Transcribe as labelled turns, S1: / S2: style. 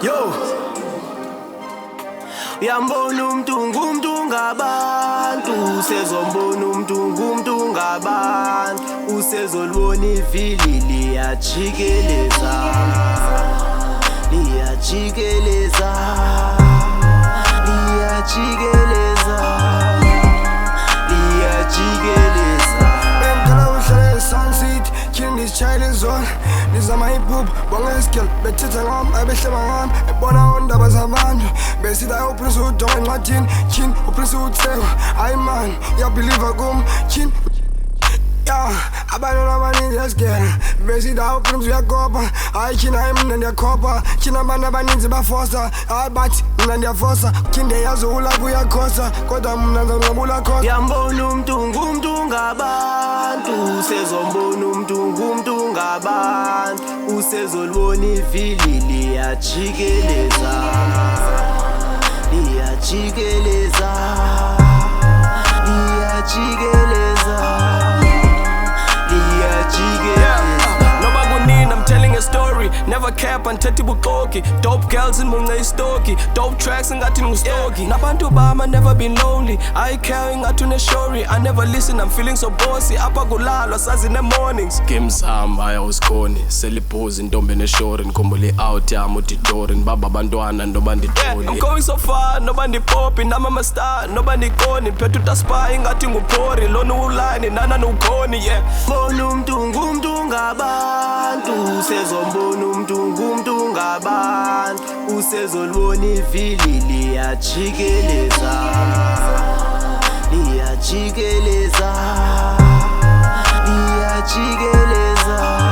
S1: Yo, uyambona umuntu ngabantu, usezombona umuntu ngabantu, usezolibona ivili liyajikeleza, liyajikeleza, liyajikeleza, liyajikeleza.
S2: Bengicela uhlale e-Sunset, killing this child is on. Nizama hip-hop, bonge skill, bethetha ngami, abehleba ngami, ebona ondaba zabantu. Besida uprince uDonga encwadini, kini uprince uTheko. Hayi man, uyabhiliva kum, kini abantu abaninzi yasigena. Besida uprince uyakopa, hayi kini hayi mina ndiyakopa. Kini abantu abaninzi bafosa, hayi bathi mina ndiyafosa. Kini yazi ulapho uyakhosa, kodwa mina ngizonqabula khosa.
S1: Uyambona umuntu ngabantu, usezombona umuntu ngabantu, usezolibona ivili liyajikeleza, liyajikeleza, liyajikeleza, liyajikeleza.
S3: Noma kunini, I'm telling a story. Never cap antethi bukoki. Dope girls in munga istoki. Dope tracks ngathi ngustoki. Nabantu bama never been lonely. I care ngathi uneshori. I never listen, I'm feeling so bossy. Apha kulalwa sazi in the mornings. Games hamba ayawusikhoni. Selibhuzi intombi neshori. Nkhumbule out yami uDidorin. Baba bantwana ndoba nditholi. I'm going so far, noba ndipopi. Nama ma star, noba ndikoni. Phethu taspy ngathi nguphori. Lona uline, nana nukhoni, yeah.
S1: Bona umuntu ngabantu, usezombona umuntu ngabantu, usezolibona ivili liyajikeleza, liyajikeleza, liyajikeleza.